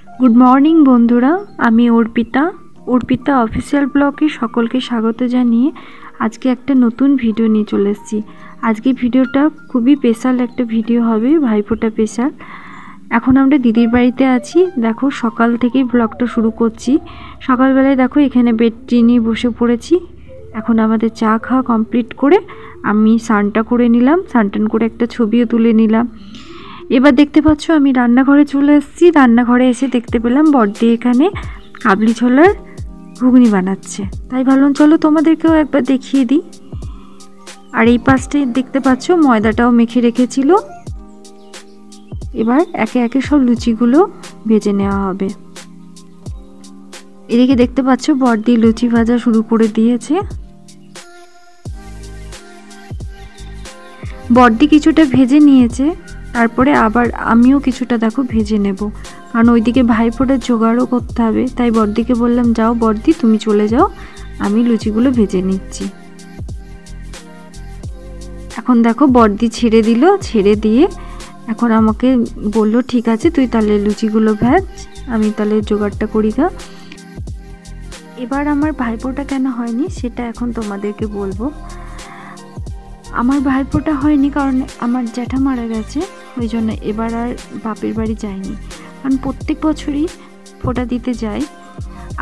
Good morning বন্ধুরা, আমি Arpita official ব্লগে সকলকে স্বাগত জানিয়ে আজকে একটা নতুন ভিডিও নিয়ে চলে এসেছি। আজকে ভিডিওটা খুবই স্পেশাল একটা ভিডিও হবে, ভাইফোঁটা স্পেশাল। এখন আমরা দিদির বাড়িতে আছি। দেখো সকাল থেকেই ব্লগটা শুরু করছি। সকালবেলায় দেখো এখানে বেডটি নিয়ে বসে পড়েছি। এখন আমাদের চা খাওয়া কমপ্লিট করে আমি স্নানটা করে নিলাম, স্নান করে একটা ছবিও তুলে নিলাম। এবার দেখতে পাচ্ছ আমি রান্নাঘরে চলে এসেছি। রান্নাঘরে এসে দেখতে পেলাম বড়দি এখানে কাবলি ছোলার ঘুগনি বানাচ্ছে, তাই ভাবলাম চলো তোমাদেরকেও একবার দেখিয়ে দিই। আর এই পাশে দেখতে পাচ্ছ ময়দাটাও মেখে রেখেছিল। এবার একে একে সব লুচিগুলো ভেজে নেওয়া হবে। এদিকে দেখতে পাচ্ছ বড়দি লুচি ভাজা শুরু করে দিয়েছে। বড়দি কিছুটা ভেজে নিয়েছে, তারপরে আবার আমিও কিছুটা দেখো ভেজে নেব, কারণ ওইদিকে ভাইফোঁটার জোগাড়ও করতে হবে। তাই বড়দিকে বললাম যাও বড়দি তুমি চলে যাও, আমি লুচিগুলো ভেজে নিচ্ছি। এখন দেখো বড়দি ছেড়ে দিল, ছেড়ে দিয়ে এখন আমাকে বলল ঠিক আছে তুই তাহলে লুচিগুলো ভেজ, আমি তাহলে জোগাড়টা করি গা। এবার আমার ভাইফোঁটা কেন হয়নি সেটা এখন তোমাদেরকে বলবো। আমার ভাইফোঁটা হয়নি কারণ আমার জ্যাঠা মারা গেছে, ওই জন্য এবার আর বাপের বাড়ি যাইনি। কারণ প্রত্যেক বছরই ফোঁটা দিতে যাই,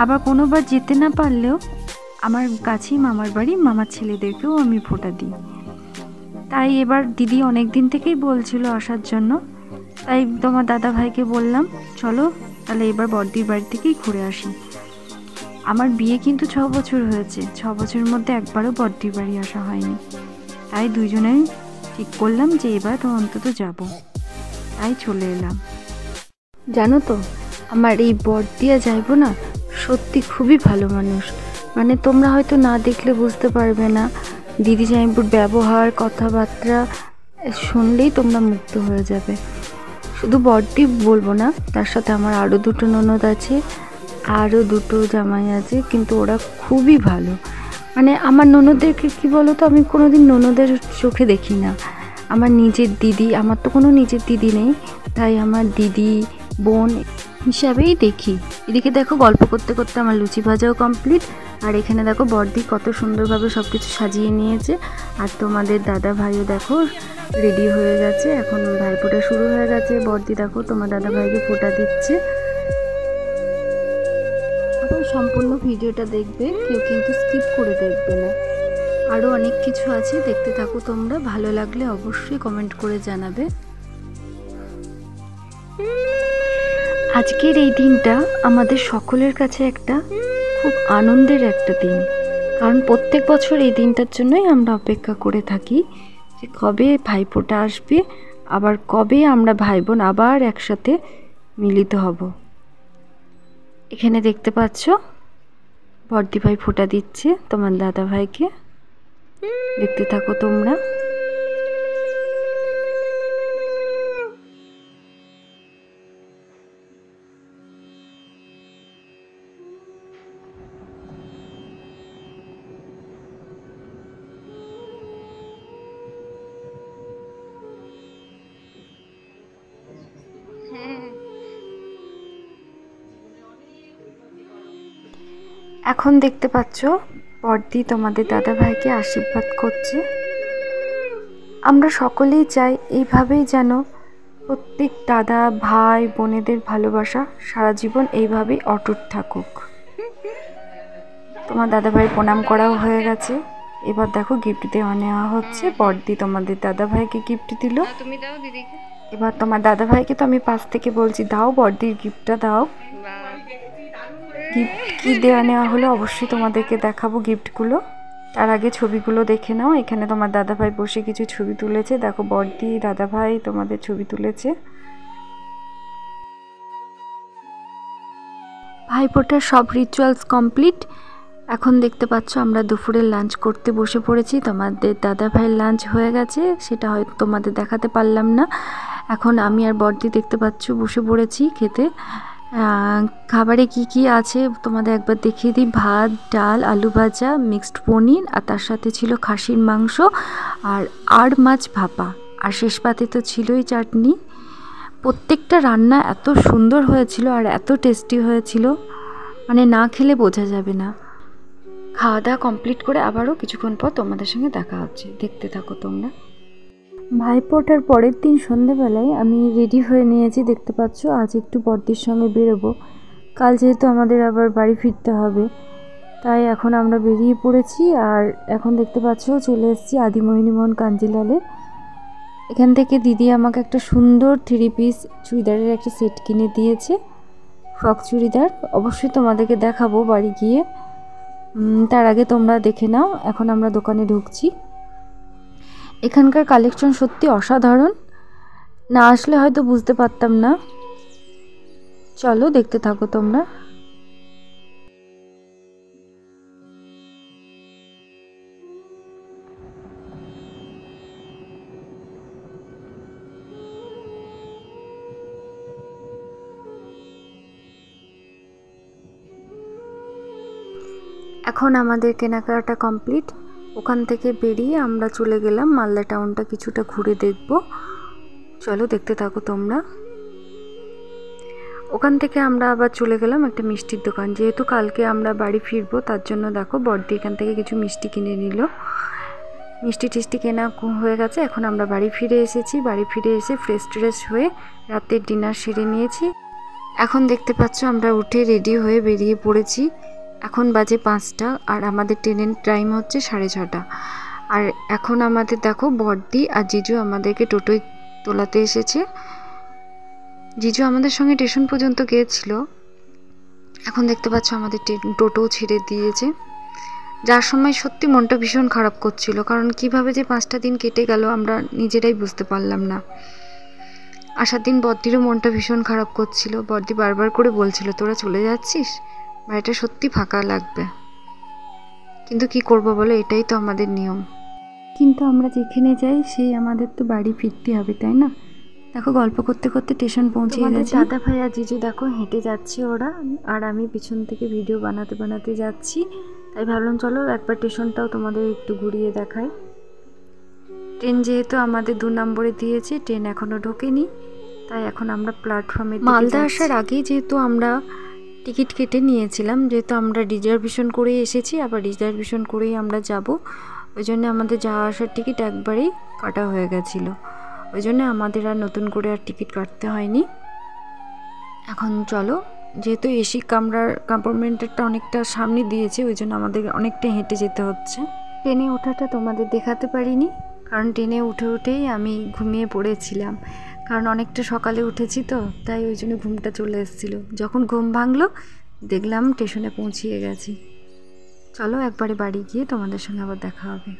আবার কোনোবার যেতে না পারলেও আমার কাছেই মামার বাড়ি, মামার ছেলেদেরকেও আমি ফোঁটা দিই। তাই এবার দিদি অনেক দিন থেকেই বলছিল আসার জন্য, তাই তোমার দাদা ভাইকে বললাম চলো তাহলে এবার বড়দির বাড়ি থেকেই ঘুরে আসি। আমার বিয়ে কিন্তু 6 বছর হয়েছে, 6 বছরের মধ্যে একবারও বড়দির বাড়ি আসা হয়নি। তাই দুজনেই ঠিক করলাম যে এবার তো অন্তত যাব, তাই চলে এলাম। জানো তো আমার এই বড়দিয়া যাইবো না সত্যি খুবই ভালো মানুষ। মানে তোমরা হয়তো না দেখলে বুঝতে পারবে না, দিদি জামাইবুর ব্যবহার কথাবার্তা শুনলেই তোমরা মুগ্ধ হয়ে যাবে। শুধু বড়দি বলবো না, তার সাথে আমার আরও 2টো ননদ আছে, আরও 2টো জামাই আছে, কিন্তু ওরা খুবই ভালো। মানে আমার ননদদেরকে কি বলো তো, আমি কোনোদিন ননদের চোখে দেখি না। আমার নিজের দিদি, আমার তো কোনো নিজের দিদি নেই, তাই আমার দিদি বোন হিসাবেই দেখি। এদিকে দেখো গল্প করতে করতে আমার লুচি ভাজাও কমপ্লিট। আর এখানে দেখো বড়দি কত সুন্দরভাবে সব কিছু সাজিয়ে নিয়েছে। আর তোমাদের দাদা ভাইও দেখো রেডি হয়ে গেছে, এখন ভাইফোঁটা শুরু হয়ে গেছে। বড়দি দেখো তোমার দাদা ভাইকে ফোঁটা দিচ্ছে। সম্পূর্ণ ভিডিওটা দেখবে, কেউ কিন্তু স্কিপ করে দেখবে না। আরও অনেক কিছু আছে, দেখতে থাকো তোমরা। ভালো লাগলে অবশ্যই কমেন্ট করে জানাবে। আজকের এই দিনটা আমাদের সকলের কাছে একটা খুব আনন্দের একটা দিন, কারণ প্রত্যেক বছর এই দিনটার জন্যই আমরা অপেক্ষা করে থাকি যে কবে ভাইফোঁটা আসবে, আবার কবে আমরা ভাই বোন আবার একসাথে মিলিত হব। এখানে দেখতে পাচ্ছ বড়দি ভাই ফোঁটা দিচ্ছে তোমার দাদা ভাইকে, দেখতে থাকো তোমরা। এখন দেখতে পাচ্ছ বড়দি তোমাদের দাদা ভাইকে আশীর্বাদ করছে। আমরা সকলেই চাই এইভাবেই যেন প্রত্যেক দাদা ভাই বোনেদের ভালোবাসা সারা জীবন এইভাবেই অটুট থাকুক। তোমার দাদা ভাই প্রণাম করাও হয়ে গেছে, এবার দেখো গিফট দেওয়া নেওয়া হচ্ছে। বড়দি তোমাদের দাদা ভাইকে গিফট দিল, তুমি দাও দিদিকে। এবার তোমার দাদা ভাইকে তো আমি পাশ থেকে বলছি দাও বড়দির গিফটটা দাও। গিফট কী দেওয়া নেওয়া হলো অবশ্যই তোমাদেরকে দেখাবো গিফটগুলো। তার আগে ছবিগুলো দেখে নাও। এখানে তোমার দাদাভাই বসে কিছু ছবি তুলেছে, দেখো বড়দি দাদাভাই তোমাদের ছবি তুলেছে। ভাইফোঁটার সব রিচুয়ালস কমপ্লিট। এখন দেখতে পাচ্ছ আমরা দুপুরের লাঞ্চ করতে বসে পড়েছি। তোমাদের দাদাভাইয়ের লাঞ্চ হয়ে গেছে, সেটা হয়তো তোমাদের দেখাতে পারলাম না। এখন আমি আর বড়দি দেখতে পাচ্ছ বসে পড়েছি খেতে। খাবারে কি কি আছে তোমাদের একবার দেখিয়ে দিই। ভাত, ডাল, আলু ভাজা, মিক্সড পনির, আর তার সাথে ছিল খাসির মাংস আর মাছ ভাপা, আর শেষ পাতে তো ছিলই চাটনি। প্রত্যেকটা রান্না এত সুন্দর হয়েছিল আর এত টেস্টি হয়েছিল, মানে না খেলে বোঝা যাবে না। খাওয়া দাওয়া কমপ্লিট করে আবারও কিছুক্ষণ পর তোমাদের সঙ্গে দেখা হচ্ছে, দেখতে থাকো তোমরা। ভাইফোঁটার পরের দিন সন্ধেবেলায় আমি রেডি হয়ে নিয়েছি, দেখতে পাচ্ছ। আজ একটু বড়দির সঙ্গে বেরোবো, কাল যেহেতু আমাদের আবার বাড়ি ফিরতে হবে, তাই এখন আমরা বেরিয়ে পড়েছি। আর এখন দেখতে পাচ্ছ চলে এসেছি আদিমোহিনী মোহন কাঞ্জিলালে। এখান থেকে দিদি আমাকে একটা সুন্দর 3 পিস চুড়িদারের একটা সেট কিনে দিয়েছে, ফ্রক চুড়িদার। অবশ্যই তোমাদেরকে দেখাবো বাড়ি গিয়ে, তার আগে তোমরা দেখে নাও। এখন আমরা দোকানে ঢুকছি। এখানকার কালেকশন সত্যি অসাধারণ, না আসলে হয়তো বুঝতে পারতাম না। চলো দেখতে থাকো তোমরা। এখন আমাদের কেনাকাটা কমপ্লিট। ওখান থেকে বেরিয়ে আমরা চলে গেলাম মালদা টাউনটা কিছুটা ঘুরে দেখব। চলো দেখতে থাকো তোমরা। ওখান থেকে আমরা আবার চলে গেলাম একটা মিষ্টির দোকান, যেহেতু কালকে আমরা বাড়ি ফিরবো তার জন্য দেখো বড়দি এখান থেকে কিছু মিষ্টি কিনে নিল। মিষ্টি টিষ্টি কেনা হয়ে গেছে, এখন আমরা বাড়ি ফিরে এসেছি। বাড়ি ফিরে এসে ফ্রেশ ট্রেশ হয়ে রাতের ডিনার সেরে নিয়েছি। এখন দেখতে পাচ্ছ আমরা উঠে রেডি হয়ে বেরিয়ে পড়েছি। এখন বাজে 5টা আর আমাদের ট্রেনের টাইম হচ্ছে 6:30। আর এখন আমাদের দেখো বড়দি আর জিজু আমাদেরকে টোটোয় তোলাতে এসেছে। জিজু আমাদের সঙ্গে স্টেশন পর্যন্ত গিয়েছিল। এখন দেখতে পাচ্ছ আমাদের টোটোও ছেড়ে দিয়েছে। যার সময় সত্যি মনটা ভীষণ খারাপ করছিল, কারণ কিভাবে যে 5টা দিন কেটে গেল আমরা নিজেরাই বুঝতে পারলাম না। আসার দিন বড়দিরও মনটা ভীষণ খারাপ করছিল। বড়দি বারবার করে বলছিল তোরা চলে যাচ্ছিস, বাড়িটা সত্যি ফাঁকা লাগবে। কিন্তু কি করব বলো, এটাই তো আমাদের নিয়ম। কিন্তু আমরা যেখানে যাই সেই আমাদের তো বাড়ি ফিরতে হবে, তাই না? দেখো গল্প করতে করতে স্টেশন পৌঁছে গেছি। দাদা ভাই আর জিজু দেখো হেঁটে যাচ্ছে ওরা, আর আমি পিছন থেকে ভিডিও বানাতে বানাতে যাচ্ছি। তাই ভাবলাম চলো একবার স্টেশনটাও তোমাদের একটু ঘুরিয়ে দেখাই। ট্রেন যেহেতু আমাদের 2 নম্বরে দিয়েছে, ট্রেন এখনও ঢোকেনি, তাই এখন আমরা প্ল্যাটফর্মে মালদা আসার আগেই যেহেতু আমরা টিকিট কেটে নিয়েছিলাম, যেহেতু আমরা রিজার্ভেশন করে এসেছি, আবার রিজার্ভেশন করেই আমরা যাব। ওই জন্য আমাদের যাওয়া আসার টিকিট একবারেই কাটা হয়ে গেছিলো। ওই জন্য আমাদের আর নতুন করে আর টিকিট কাটতে হয়নি। এখন চলো, যেহেতু এসি কামরার কম্পার্টমেন্টটা অনেকটা সামনে দিয়েছে, ওই জন্য আমাদের অনেকটা হেঁটে যেতে হচ্ছে। ট্রেনে ওঠাটা তোমাদের দেখাতে পারিনি, কারণ ট্রেনে উঠেই আমি ঘুমিয়ে পড়েছিলাম, কারণ অনেকটা সকালে উঠেছি তো, তাই ওই জন্য ঘুমটা চলে এসেছিলো। যখন ঘুম ভাঙলো দেখলাম স্টেশনে পৌঁছিয়ে গেছি। চলো একবারে বাড়ি গিয়ে তোমাদের সঙ্গে আবার দেখা হবে।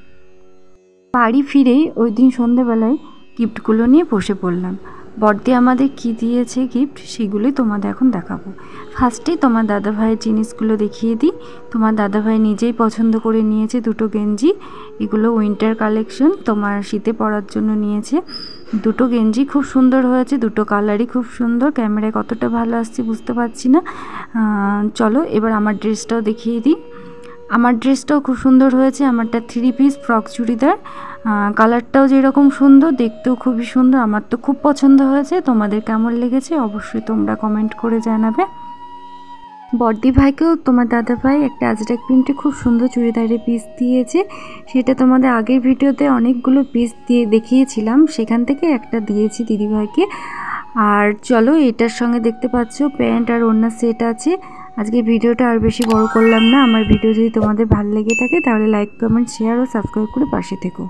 বাড়ি ফিরেই ওই দিন সন্ধ্যেবেলায় গিফটগুলো নিয়ে বসে পড়লাম। বড়দি আমাদের কি দিয়েছে গিফট সেগুলোই তোমাদের এখন দেখাবো। ফার্স্টেই তোমার দাদাভাইয়ের জিনিসগুলো দেখিয়ে দিই। তোমার দাদাভাই নিজেই পছন্দ করে নিয়েছে 2টো গেঞ্জি। এগুলো উইন্টার কালেকশন, তোমার শীতে পরার জন্য নিয়েছে। 2টো গেঞ্জি খুব সুন্দর হয়েছে, 2টো কালারই খুব সুন্দর। ক্যামেরায় কতটা ভালো আসছে বুঝতে পারছি না। চলো এবার আমার ড্রেসটাও দেখিয়ে দিই। আমার ড্রেসটাও খুব সুন্দর হয়েছে। আমারটা 3 পিস ফ্রক চুড়িদার, কালারটাও যেরকম সুন্দর, দেখতেও খুবই সুন্দর। আমার তো খুব পছন্দ হয়েছে। তোমাদের কেমন লেগেছে অবশ্যই তোমরা কমেন্ট করে জানাবে। বড়দি ভাইকেও তোমার দাদা ভাই একটা আজরাক প্রিন্টে খুব সুন্দর চুড়িদারের পিস দিয়েছে। সেটা তোমাদের আগের ভিডিওতে অনেকগুলো পিস দিয়ে দেখিয়েছিলাম, সেখান থেকে একটা দিয়েছি দিদিভাইকে। আর চলো এটার সঙ্গে দেখতে পাচ্ছ প্যান্ট আর ওড়নার সেট আছে। আজকে ভিডিওটা আর বেশি বড় করলাম না। আমার ভিডিও যদি তোমাদের ভালো লেগে থাকে তাহলে লাইক, কমেন্ট, শেয়ার ও সাবস্ক্রাইব করে পাশে থেকো।